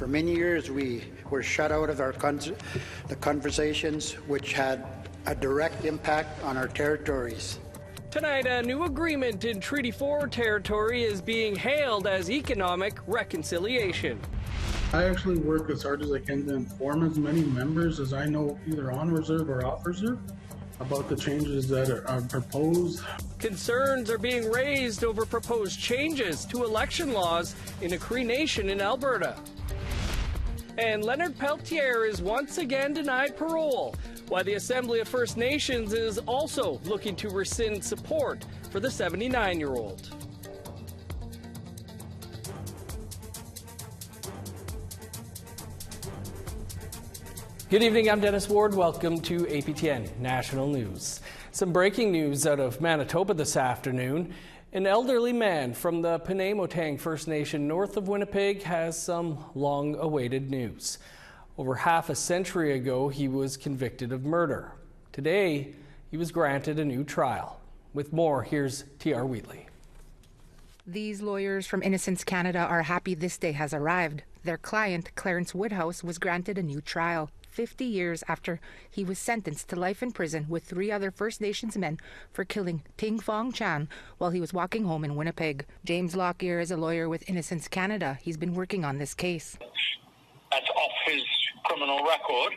For many years, we were shut out of the conversations which had a direct impact on our territories. Tonight, a new agreement in Treaty 4 territory is being hailed as economic reconciliation. I actually work as hard as I can to inform as many members as I know, either on reserve or off reserve, about the changes that are proposed. Concerns are being raised over proposed changes to election laws in a Cree Nation in Alberta. And Leonard Peltier is once again denied parole, while the Assembly of First Nations is also looking to rescind support for the 79-year-old. Good evening, I'm Dennis Ward. Welcome to APTN National News. Some breaking news out of Manitoba this afternoon. An elderly man from the Penamotang First Nation north of Winnipeg has some long-awaited news. Over half a century ago, he was convicted of murder. Today, he was granted a new trial. With more, here's T.R. Wheatley. These lawyers from Innocence Canada are happy this day has arrived. Their client, Clarence Woodhouse, was granted a new trial 50 years after he was sentenced to life in prison with 3 other First Nations men for killing Ting Fong Chan while he was walking home in Winnipeg. James Lockyer is a lawyer with Innocence Canada. He's been working on this case. That's off his criminal record,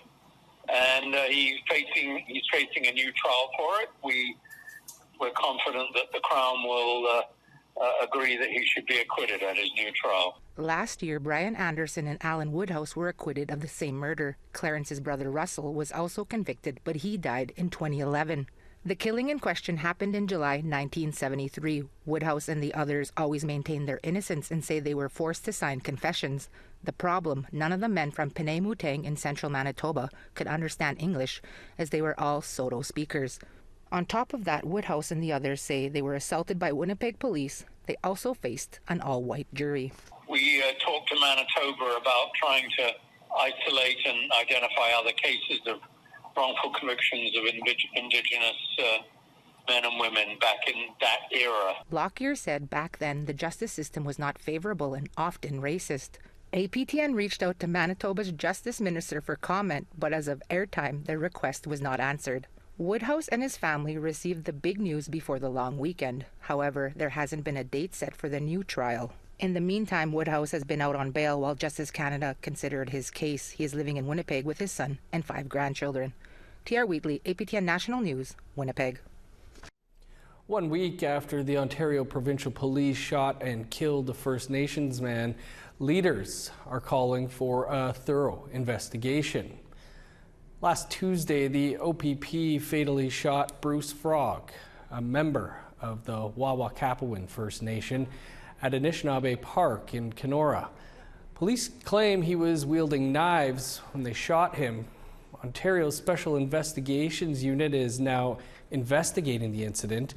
and he's facing a new trial for it. We're confident that the Crown will agree that he should be acquitted at his new trial. Last year, Brian Anderson and Alan Woodhouse were acquitted of the same murder. Clarence's brother Russell was also convicted, but he died in 2011. The killing in question happened in July 1973. Woodhouse and the others always maintained their innocence and say they were forced to sign confessions. The problem, none of the men from Penamotang in central Manitoba could understand English, as they were all Saulteaux speakers. On top of that, Woodhouse and the others say they were assaulted by Winnipeg police. They also faced an all-white jury. We talked to Manitoba about trying to isolate and identify other cases of wrongful convictions of Indigenous men and women back in that era. Lockyer said back then the justice system was not favorable and often racist. APTN reached out to Manitoba's Justice Minister for comment, but as of airtime, their request was not answered. Woodhouse and his family received the big news before the long weekend. However, there hasn't been a date set for the new trial. In the meantime, Woodhouse has been out on bail while Justice Canada considered his case. He is living in Winnipeg with his son and 5 grandchildren. T.R. Wheatley, APTN National News, Winnipeg. 1 week after the Ontario Provincial Police shot and killed the First Nations man, leaders are calling for a thorough investigation. Last Tuesday, the OPP fatally shot Bruce Frog, a member of the Wawakapawin First Nation, at Anishinaabe Park in Kenora. Police claim he was wielding knives when they shot him. Ontario's Special Investigations Unit is now investigating the incident.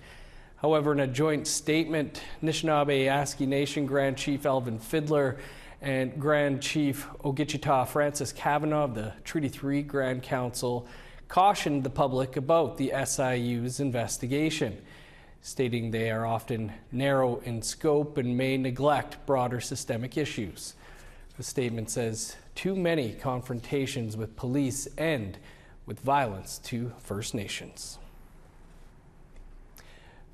However, in a joint statement, Anishinaabe-Aski Nation Grand Chief Alvin Fiddler and Grand Chief Ogichita Francis Kavanagh of the Treaty 3 Grand Council cautioned the public about the SIU's investigation, stating they are often narrow in scope and may neglect broader systemic issues. The statement says too many confrontations with police end with violence to First Nations.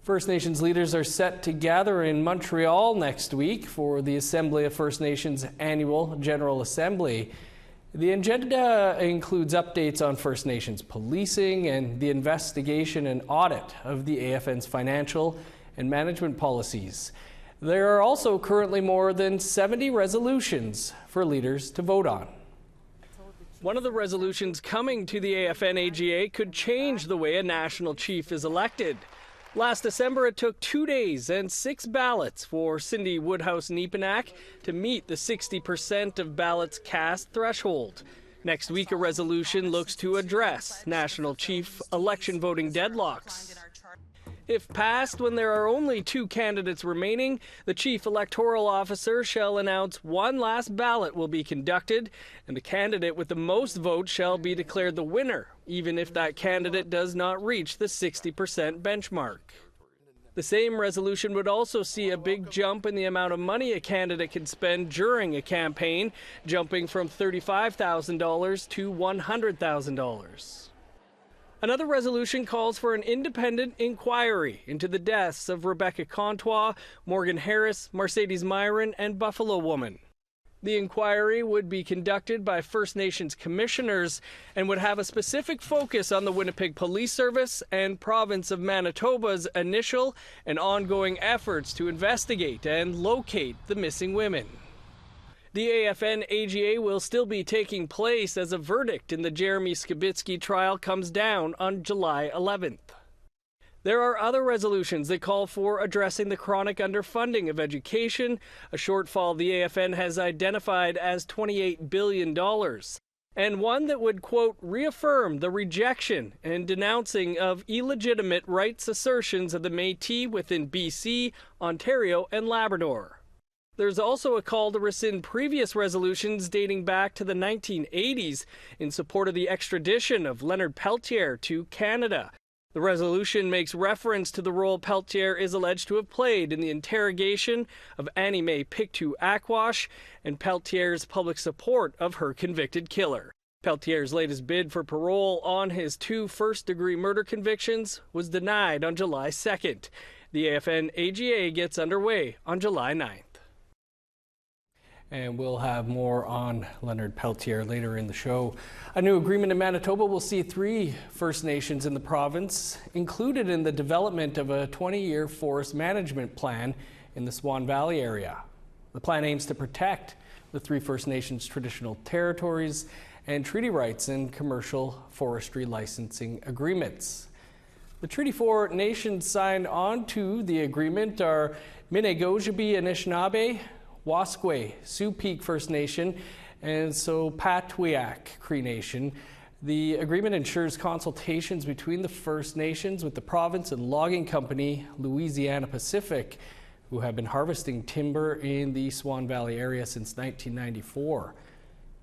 First Nations leaders are set to gather in Montreal next week for the Assembly of First Nations Annual General Assembly. The agenda includes updates on First Nations policing and the investigation and audit of the AFN's financial and management policies. There are also currently more than 70 resolutions for leaders to vote on. One of the resolutions coming to the AFN AGA could change the way a national chief is elected. Last December, it took 2 days and 6 ballots for Cindy Woodhouse-Nepenak to meet the 60% of ballots cast threshold. Next week, a resolution looks to address national chief election voting deadlocks. If passed, when there are only 2 candidates remaining, the chief electoral officer shall announce one last ballot will be conducted, and the candidate with the most votes shall be declared the winner, even if that candidate does not reach the 60% benchmark. The same resolution would also see a big jump in the amount of money a candidate can spend during a campaign, jumping from $35,000 to $100,000. Another resolution calls for an independent inquiry into the deaths of Rebecca Contois, Morgan Harris, Mercedes Myron, and Buffalo Woman. The inquiry would be conducted by First Nations commissioners and would have a specific focus on the Winnipeg Police Service and province of Manitoba's initial and ongoing efforts to investigate and locate the missing women. The AFN AGA will still be taking place as a verdict in the Jeremy Skibitsky trial comes down on July 11th. There are other resolutions that call for addressing the chronic underfunding of education, a shortfall the AFN has identified as $28 billion, and one that would, quote, reaffirm the rejection and denouncing of illegitimate rights assertions of the Métis within BC, Ontario, and Labrador. There's also a call to rescind previous resolutions dating back to the 1980s in support of the extradition of Leonard Peltier to Canada. The resolution makes reference to the role Peltier is alleged to have played in the interrogation of Annie Mae Pictou Aquash and Peltier's public support of her convicted killer. Peltier's latest bid for parole on his 2 first-degree murder convictions was denied on July 2nd. The AFN AGA gets underway on July 9th. And we'll have more on Leonard Peltier later in the show. A new agreement in Manitoba will see 3 First Nations in the province included in the development of a 20-year forest management plan in the Swan Valley area. The plan aims to protect the 3 First Nations traditional territories and treaty rights in commercial forestry licensing agreements. The Treaty 4 nations signed on to the agreement are Minnegojubi Anishinaabe, Waskway, Sioux Peak First Nation, and Sopatwiak Cree Nation. The agreement ensures consultations between the First Nations with the province and logging company Louisiana Pacific, who have been harvesting timber in the Swan Valley area since 1994.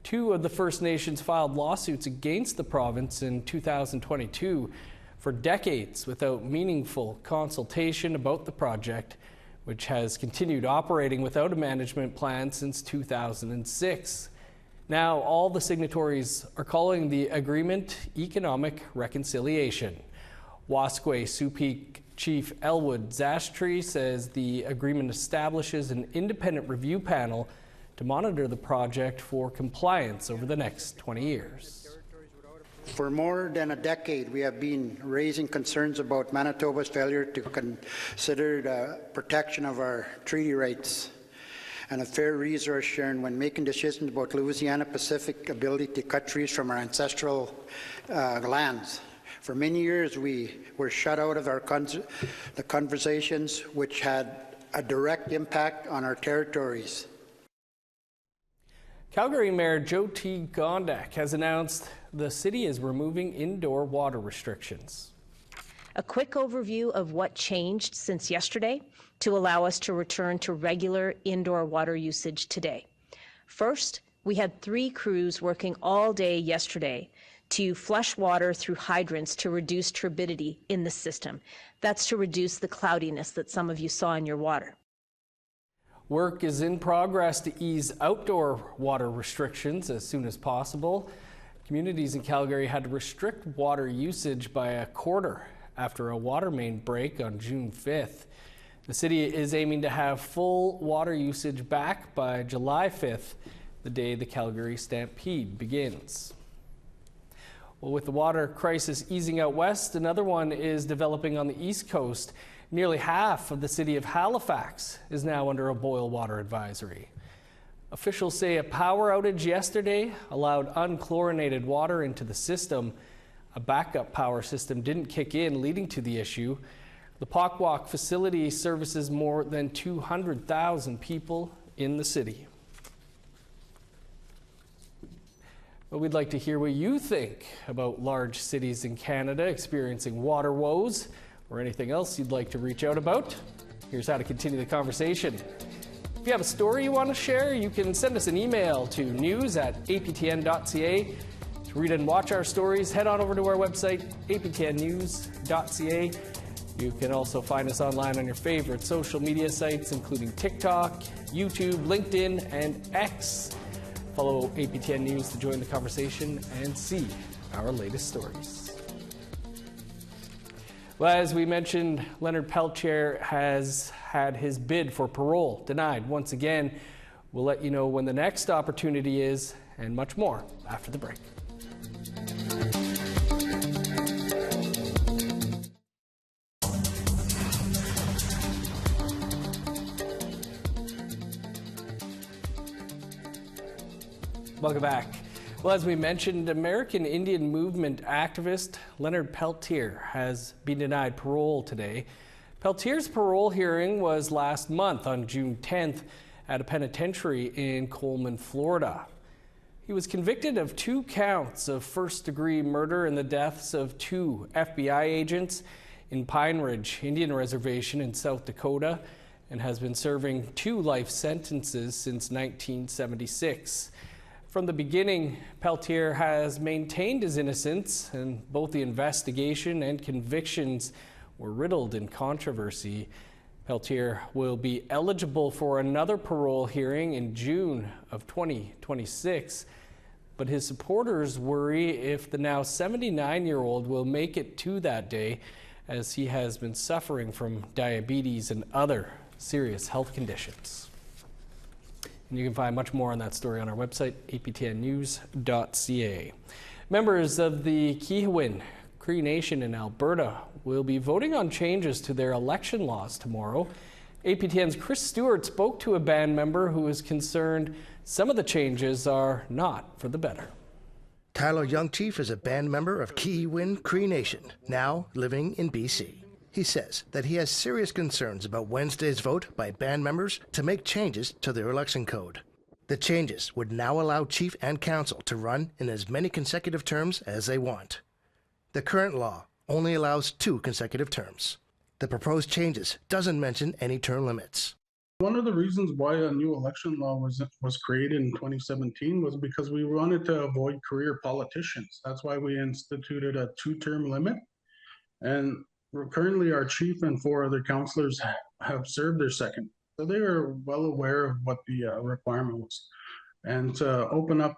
2 of the First Nations filed lawsuits against the province in 2022 for decades without meaningful consultation about the project, which has continued operating without a management plan since 2006. Now, all the signatories are calling the agreement economic reconciliation. Waskway Sioux Peak Chief Elwood Zastry says the agreement establishes an independent review panel to monitor the project for compliance over the next 20 years. For more than a decade, we have been raising concerns about Manitoba's failure to consider the protection of our treaty rights and a fair resource sharing when making decisions about Louisiana Pacific ability to cut trees from our ancestral lands. For many years, we were shut out of the conversations which had a direct impact on our territories. Calgary Mayor Joe T. Gondek has announced the city is removing indoor water restrictions. A quick overview of what changed since yesterday to allow us to return to regular indoor water usage today. First, we had 3 crews working all day yesterday to flush water through hydrants to reduce turbidity in the system. That's to reduce the cloudiness that some of you saw in your water. Work is in progress to ease outdoor water restrictions as soon as possible. Communities in Calgary had to restrict water usage by a quarter after a water main break on June 5th. The city is aiming to have full water usage back by July 5th, the day the Calgary Stampede begins. Well, with the water crisis easing out west, another one is developing on the East Coast. Nearly half of the city of Halifax is now under a boil water advisory. Officials say a power outage yesterday allowed unchlorinated water into the system. A backup power system didn't kick in, leading to the issue. The Pockwalk facility services more than 200,000 people in the city. But we'd like to hear what you think about large cities in Canada experiencing water woes, or anything else you'd like to reach out about. Here's how to continue the conversation. If you have a story you want to share, you can send us an email to news@aptn.ca. To read and watch our stories, head on over to our website, aptnnews.ca. You can also find us online on your favorite social media sites, including TikTok, YouTube, LinkedIn, and X. Follow APTN News to join the conversation and see our latest stories. Well, as we mentioned, Leonard Peltier has had his bid for parole denied once again. We'll let you know when the next opportunity is and much more after the break. Welcome back. Well, as we mentioned, American Indian Movement activist Leonard Peltier has been denied parole today. Peltier's parole hearing was last month on June 10th at a penitentiary in Coleman, Florida. He was convicted of 2 counts of first-degree murder in the deaths of 2 FBI agents in Pine Ridge Indian Reservation in South Dakota and has been serving 2 life sentences since 1976. From the beginning, Peltier has maintained his innocence, and both the investigation and convictions were riddled in controversy. Peltier will be eligible for another parole hearing in June of 2026, but his supporters worry if the now 79-year-old will make it to that day, as he has been suffering from diabetes and other serious health conditions. And you can find much more on that story on our website, aptnnews.ca. Members of the Kihewin Cree Nation in Alberta will be voting on changes to their election laws tomorrow. APTN's Chris Stewart spoke to a band member who is concerned some of the changes are not for the better. Tyler Youngchief is a band member of Kihewin Cree Nation, now living in BC. He says that he has serious concerns about Wednesday's vote by band members to make changes to their election code. The changes would now allow chief and council to run in as many consecutive terms as they want. The current law only allows 2 consecutive terms. The proposed changes doesn't mention any term limits. One of the reasons why a new election law was created in 2017 was because we wanted to avoid career politicians. That's why we instituted a 2-term limit. And currently our chief and 4 other councillors have served their second. So they are well aware of what the requirement was. And to open up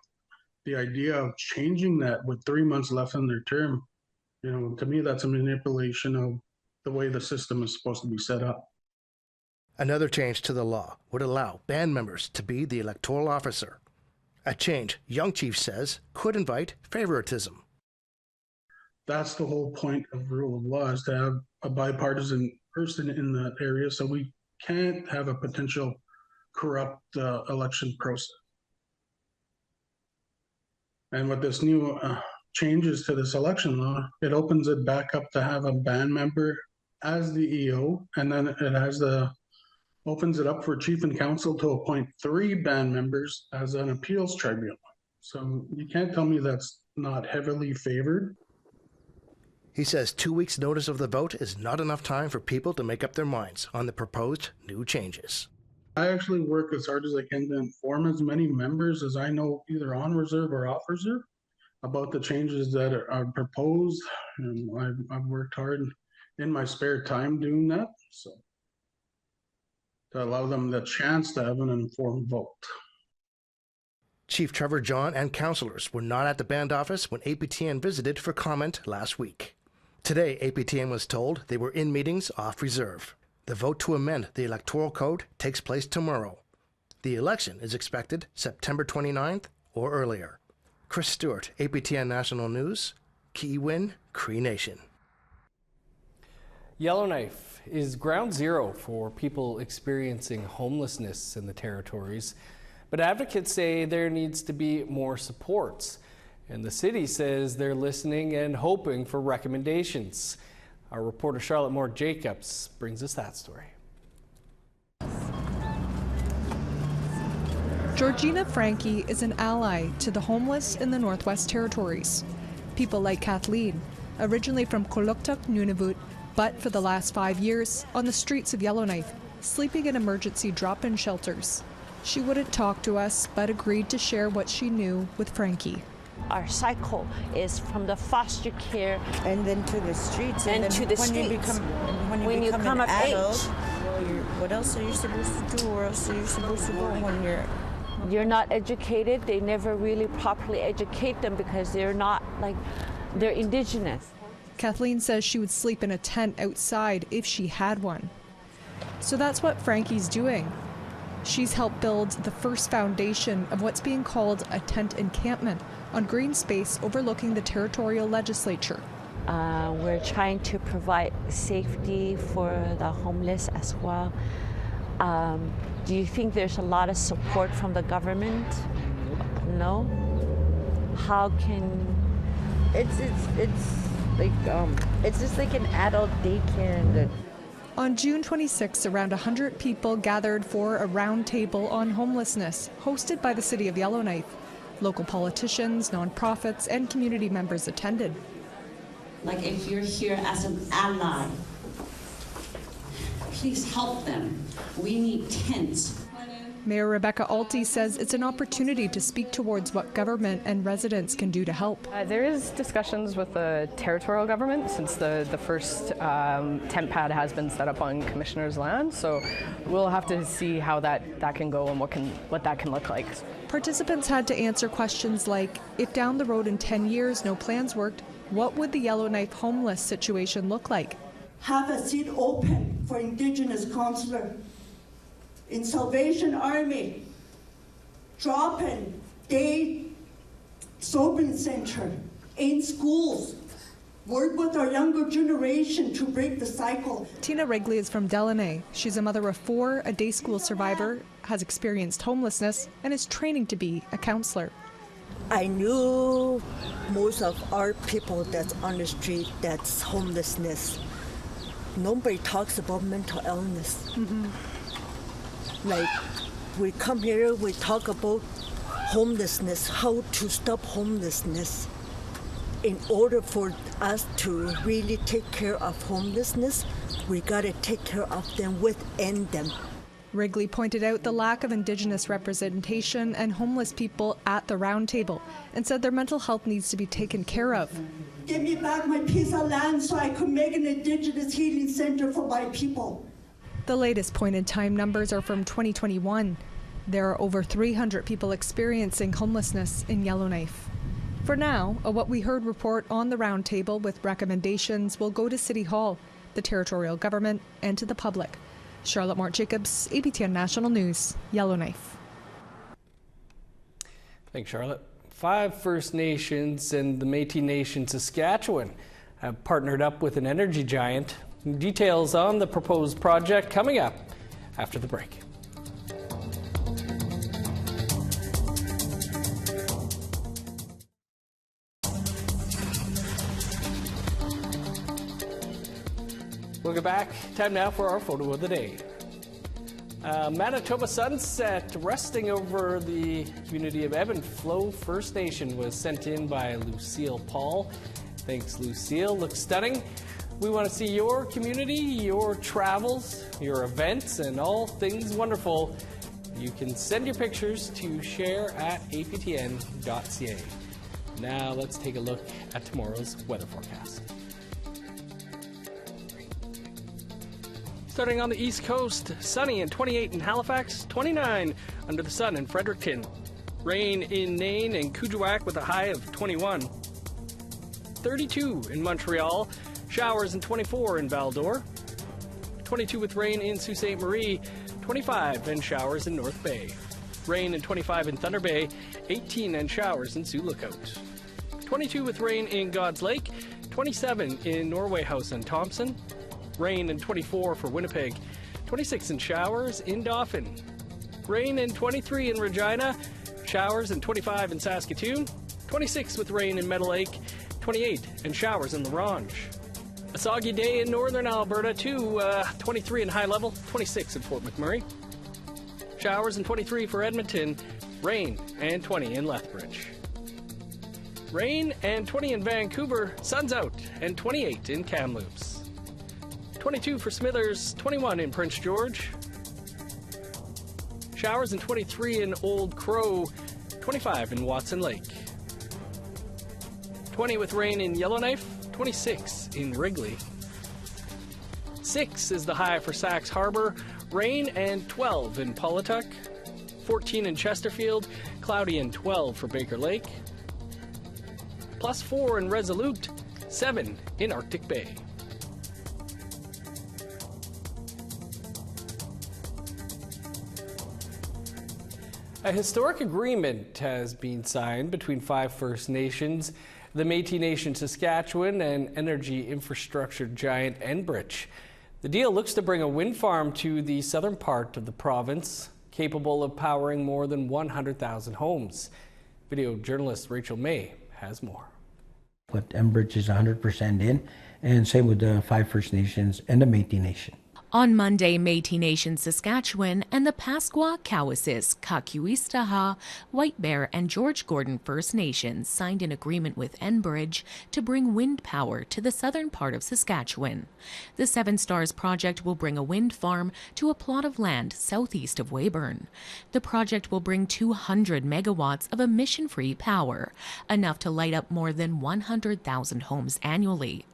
the idea of changing that with 3 months left in their term, to me, that's a manipulation of the way the system is supposed to be set up. Another change to the law would allow band members to be the electoral officer. A change Youngchief says could invite favoritism. That's the whole point of rule of law, is to have a bipartisan person in that area, so we can't have a potential corrupt election process. And with this new changes to this election law, it opens it back up to have a band member as the EO, and then it opens it up for chief and council to appoint 3 band members as an appeals tribunal. So you can't tell me that's not heavily favored. He says 2 weeks' notice of the vote is not enough time for people to make up their minds on the proposed new changes. I actually work as hard as I can to inform as many members as I know, either on reserve or off reserve, about the changes that are proposed. And I've worked hard in my spare time doing that, so to allow them the chance to have an informed vote. Chief Trevor John and councillors were not at the band office when APTN visited for comment last week. Today, APTN was told they were in meetings off reserve. The vote to amend the electoral code takes place tomorrow. The election is expected September 29th or earlier. Chris Stewart, APTN National News, Kihewin Cree Nation. Yellowknife is ground zero for people experiencing homelessness in the territories, but advocates say there needs to be more supports, and the city says they're listening and hoping for recommendations. Our reporter Charlotte Moore-Jacobs brings us that story. Georgina Frankie is an ally to the homeless in the Northwest Territories. People like Kathleen, originally from Kuluktuk, Nunavut, but for the last 5 years on the streets of Yellowknife, sleeping in emergency drop-in shelters. She wouldn't talk to us, but agreed to share what she knew with Frankie. Our cycle is from the foster care and then to the streets. And to the streets. When you become an adult, age, what else are you supposed to do? Where else are you supposed to go when you're not educated? They never really properly educate them because they're Indigenous. Kathleen says she would sleep in a tent outside if she had one. So that's what Frankie's doing. She's helped build the first foundation of what's being called a tent encampment on green space overlooking the territorial legislature. We're trying to provide safety for the homeless as well. Do you think there's a lot of support from the government? No? How can... It's just like an adult daycare. On June 26, around 100 people gathered for a round table on homelessness, hosted by the city of Yellowknife. Local politicians, nonprofits, and community members attended. Like, if you're here as an ally, please help them. We need tents. Mayor Rebecca Alty says it's an opportunity to speak towards what government and residents can do to help. There is discussions with the territorial government since the first tent pad has been set up on Commissioner's land, so we'll have to see how that can go and what that can look like. Participants had to answer questions like, if down the road in 10 years no plans worked, what would the Yellowknife homeless situation look like? Have a seat open for Indigenous counselor. In Salvation Army, drop-in day sober center, in schools, work with our younger generation to break the cycle. Tina Wrigley is from Delaney. She's a mother of 4, a day school survivor, has experienced homelessness, and is training to be a counselor. I knew most of our people that's on the street that's homelessness. Nobody talks about mental illness. Mm-hmm. Like, we come here, we talk about homelessness, how to stop homelessness. In order for us to really take care of homelessness, we gotta take care of them within them. Wrigley pointed out the lack of Indigenous representation and homeless people at the roundtable and said their mental health needs to be taken care of. Give me back my piece of land so I could make an Indigenous healing center for my people. The latest point-in-time numbers are from 2021. There are over 300 people experiencing homelessness in Yellowknife. For now, a What We Heard report on the roundtable with recommendations will go to City Hall, the territorial government, and to the public. Charlotte Mort-Jacobs, APTN National News, Yellowknife. Thanks, Charlotte. 5 First Nations and the Métis Nation Saskatchewan have partnered up with an energy giant. Details on the proposed project coming up after the break. Welcome back. Time now for our photo of the day. Manitoba sunset resting over the community of Evanflow First Nation was sent in by Lucille Paul. Thanks, Lucille. Looks stunning. We want to see your community, your travels, your events, and all things wonderful. You can send your pictures to share@aptn.ca. Now let's take a look at tomorrow's weather forecast. Starting on the East Coast, sunny and 28 in Halifax, 29 under the sun in Fredericton. Rain in Nain and Kuujjuaq with a high of 21. 32 in Montreal, showers and 24 in Val-d'Or. 22 with rain in Sault Ste. Marie, 25 and showers in North Bay. Rain and 25 in Thunder Bay, 18 and showers in Sioux Lookout. 22 with rain in God's Lake, 27 in Norway House and Thompson. Rain and 24 for Winnipeg, 26 in showers in Dauphin. Rain and 23 in Regina, showers and 25 in Saskatoon. 26 with rain in Meadow Lake, 28 and showers in La Ronge. A soggy day in northern Alberta too, 23 in High Level, 26 in Fort McMurray. Showers and 23 for Edmonton, rain and 20 in Lethbridge. Rain and 20 in Vancouver, sun's out, and 28 in Kamloops. 22 for Smithers, 21 in Prince George. Showers and 23 in Old Crow, 25 in Watson Lake. 20 with rain in Yellowknife, 26 in Wrigley. 6 is the high for Sax Harbor, rain and 12 in Paulatuck. 14 in Chesterfield, cloudy and 12 for Baker Lake. +4 in Resolute, 7 in Arctic Bay. A historic agreement has been signed between 5 First Nations, the Métis Nation Saskatchewan, and energy infrastructure giant Enbridge. The deal looks to bring a wind farm to the southern part of the province, capable of powering more than 100,000 homes. Video journalist Rachel May has more. But Enbridge is 100% in, and same with the 5 First Nations and the Métis Nation. On Monday, Métis Nation Saskatchewan and the Pasqua, Cowessess, Kakuistaha, White Bear and George Gordon First Nations signed an agreement with Enbridge to bring wind power to the southern part of Saskatchewan. The Seven Stars project will bring a wind farm to a plot of land southeast of Weyburn. The project will bring 200 megawatts of emission-free power, enough to light up more than 100,000 homes annually.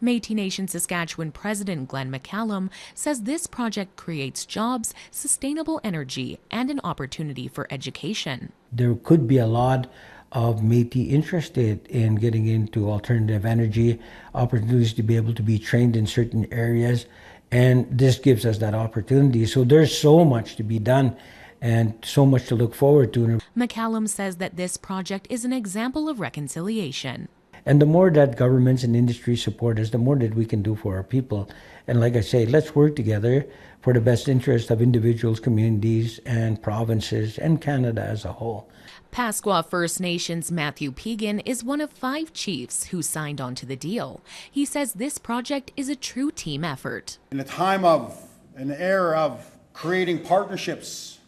Métis Nation Saskatchewan President Glenn McCallum says this project creates jobs, sustainable energy, and an opportunity for education. There could be a lot of Métis interested in getting into alternative energy, opportunities to be able to be trained in certain areas, and this gives us that opportunity. So there's so much to be done and so much to look forward to. McCallum says that this project is an example of reconciliation. And the more that governments and industry support us, the more that we can do for our people. And like I say, let's work together for the best interest of individuals, communities, and provinces, and Canada as a whole. Pasqua First Nations Matthew Pegan is one of 5 chiefs who signed on to the deal. He says this project is a true team effort. In a time of an era of creating partnerships,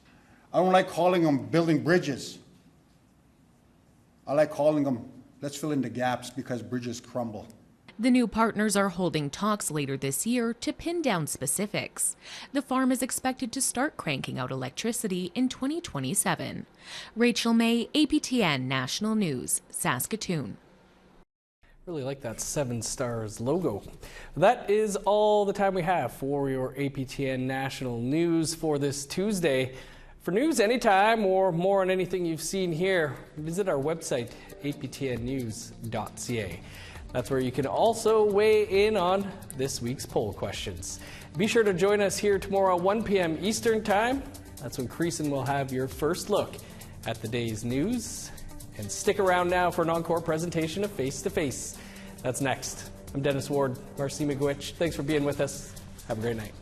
I don't like calling them building bridges. I like calling them let's fill in the gaps because bridges crumble. The new partners are holding talks later this year to pin down specifics. The farm is expected to start cranking out electricity in 2027. Rachel May, APTN National News, Saskatoon. Really like that Seven Stars logo. That is all the time we have for your APTN National News for this Tuesday. For news anytime or more on anything you've seen here, visit our website, aptnnews.ca. That's where you can also weigh in on this week's poll questions. Be sure to join us here tomorrow at 1 p.m. Eastern Time. That's when Creason will have your first look at the day's news. And stick around now for an encore presentation of Face to Face. That's next. I'm Dennis Ward, Marcy McGuich. Thanks for being with us. Have a great night.